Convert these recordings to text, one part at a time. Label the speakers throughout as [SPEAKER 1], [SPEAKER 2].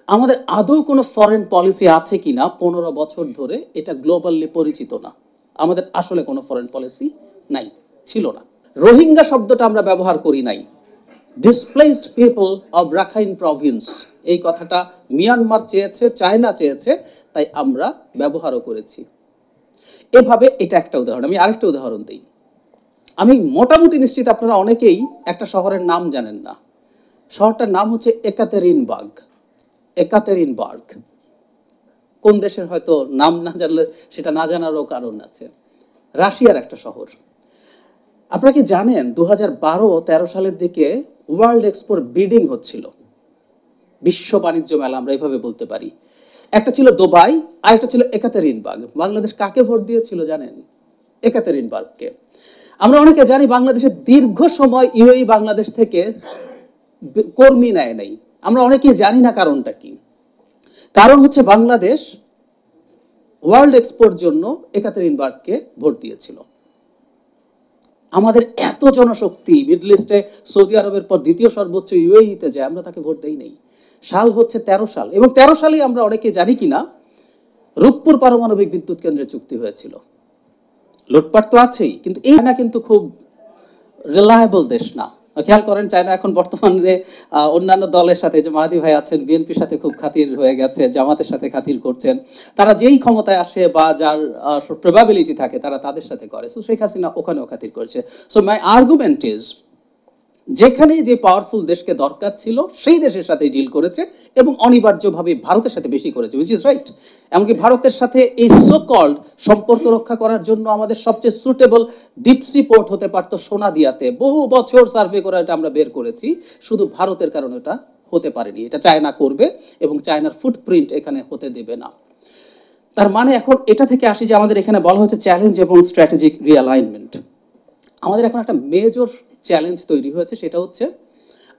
[SPEAKER 1] আমাদের আদৌ কোনো ফরেন পলিসি আছে কিনা 15 বছর ধরে এটা গ্লোবালি পরিচিত না। আমাদের আসলে কোনো ফরেন পলিসি নাই, ছিল না। রোহিঙ্গা শব্দটা আমরা ব্যবহার করি নাই। Displaced people of Rakhine Province, এই কথাটা মিয়ানমার চেয়েছে, চায়না চেয়েছে, তাই আমরা ব্যবহারও করেছি। এভাবে এটা একটা উদাহরণ। আমি আরেকটা উদাহরণ দিই। আমি মোটামুটি নিশ্চিত আপনারা অনেকেই একটা শহরের নাম জানেন না। শহরটার নাম হচ্ছে একাতেরিনবার্গ। একাতেরিনবার্গ কোন দেশের হয়তো নাম না জানলে সেটা না জানারও কারণ আছে। রাশিয়ার একটা শহর। আপনারা কি জানেন 2012-13 সালের দিকে ওয়ার্ল্ড এক্সপোর বিডিং হচ্ছিল, বিশ্ব বাণিজ্য মেলা আমরা এইভাবে বলতে পারি। একটা ছিল দুবাই আর একটা ছিল একাতেরিনবার্গ। বাংলাদেশ কাকে ভোট দিয়েছিল জানেন? একাতেরিনবার্গকে। আমরা অনেকে জানি বাংলাদেশের দীর্ঘ সময় ইউএই বাংলাদেশ থেকে কর্মী নেয় নাই। আমরা অনেকেই জানি না কারণটা কি। কারণ হচ্ছে বাংলাদেশ ওয়ার্ল্ড এক্সপোর জন্য একাতেরিনবার্গকে ভোট দিয়েছিল। আমাদের এত জনশক্তি, মিডল ইস্টে সৌদি আরবের পর দ্বিতীয় সর্বোচ্চ ইউএইতে যায়, আমরা তাকে ভোট দেই নেই। সাল হচ্ছে 13 সাল, এবং 13 সালেই আমরা অনেকে জানি কিনা রূপপুর পারমাণবিক বিদ্যুৎ কেন্দ্রে চুক্তি হয়েছিল। লুটপাট তো আছেই, কিন্তু এই না কিন্তু খুব রিলায়েবল দেশ না। খেয়াল করেন চায়না এখন বর্তমানে অন্যান্য দলের সাথে, যে মাহাদি ভাই আছেন, বিএনপির সাথে খুব খাতির হয়ে গেছে, জামাতের সাথে খাতির করছেন। তারা যেই ক্ষমতায় আসে বা যার প্রবাবিলিটি থাকে তারা তাদের সাথে করে। সো শেখ হাসিনা ওখানেও খাতির করেছে। সো মাই আর্গুমেন্ট ইজ, যেখানে যে পাওয়ারফুল দেশকে দরকার ছিল সেই দেশের সাথে ডিল করেছে, এবং অনিবার্যভাবে ভারতের সাথে বেশি করেছে, উইচ ইজ রাইট। এমনকি ভারতের সাথে এই সো কল্ড সম্পর্ক রক্ষা করার জন্য আমাদের সবচেয়ে সুটেবল ডিপসি পোর্ট হতে পারতো সোনাদিয়াতে। বহু বছর সার্ভে করে এটা আমরা বের করেছি, শুধু ভারতের কারণে এটা হতে পারেনি। এটা চায়না করবে এবং চায়নার ফুটপ্রিন্ট এখানে হতে দেবে না। তার মানে এখন এটা থেকে আসি যে আমাদের এখানে বলা হচ্ছে চ্যালেঞ্জ এবং স্ট্র্যাটেজিক রিঅ্যালাইনমেন্ট। আমাদের এখন একটা মেজর চ্যালেঞ্জ তৈরি হয়েছে, সেটা হচ্ছে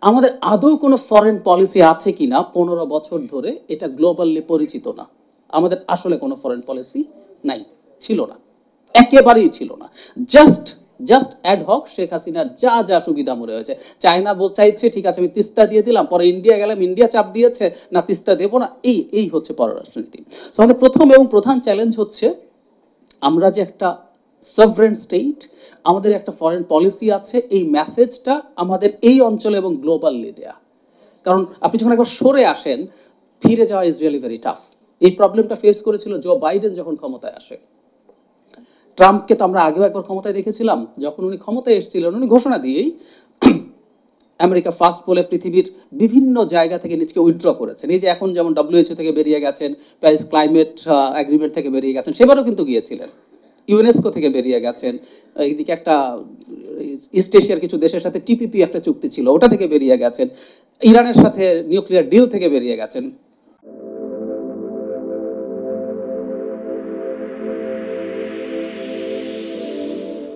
[SPEAKER 1] আমাদের আদৌ কোনো ফরেন পলিসি আছে কিনা 15 বছর ধরে এটা গ্লোবালি পরিচিত না। আমাদের আসলে কোনো ফরেন পলিসি নাই, ছিল না, একেবারেই ছিল না। জাস্ট অ্যাডহক শেখ হাসিনার যা যা সুবিধা মনে হয়েছে। চায়না চাইছে ঠিক আছে আমি তিস্তা দিয়ে দিলাম, পরে ইন্ডিয়া গেলাম, ইন্ডিয়া চাপ দিয়েছে না তিস্তা দেবো না, এই হচ্ছে পররাষ্ট্রনীতি। সো আমাদের প্রথম এবং প্রধান চ্যালেঞ্জ হচ্ছে আমরা যে একটা সভরেন স্টেট, আমাদের একটা ফরেন পলিসি আছে, এই মেসেজটা আমাদের এই অঞ্চলে এবং গ্লোবালি দেয়া। কারণ আপনি যখন একবার সরে আসেন, ফিরে যাওয়া ইজ রিয়েলি ভেরি টাফ। এই প্রবলেমটা ফেস করেছিল জো বাইডেন যখন ক্ষমতায় আসে। ট্রাম্পকে তো আমরা আগেও একবার ক্ষমতায় দেখেছিলাম। যখন উনি ক্ষমতায় এসেছিলেন, উনি ঘোষণা দিয়েই আমেরিকা ফার্স্ট বলে পৃথিবীর বিভিন্ন জায়গা থেকে নিজেকে উইথড্র করেছেন। এই যে এখন যেমন ডব্লিউএইচও থেকে বেরিয়ে গেছেন, প্যারিস ক্লাইমেট এগ্রিমেন্ট থেকে বেরিয়ে গেছেন, সেবারও কিন্তু গিয়েছিলেন। ইউনেস্কো থেকে বেরিয়ে গেছেন। এইদিকে একটা ইস্ট এশিয়ার কিছু দেশের সাথে টিপিপি একটা চুক্তি ছিল, ওটা থেকে বেরিয়ে গেছেন। ইরানের সাথে নিউক্লিয়ার ডিল থেকে বেরিয়ে গেছেন।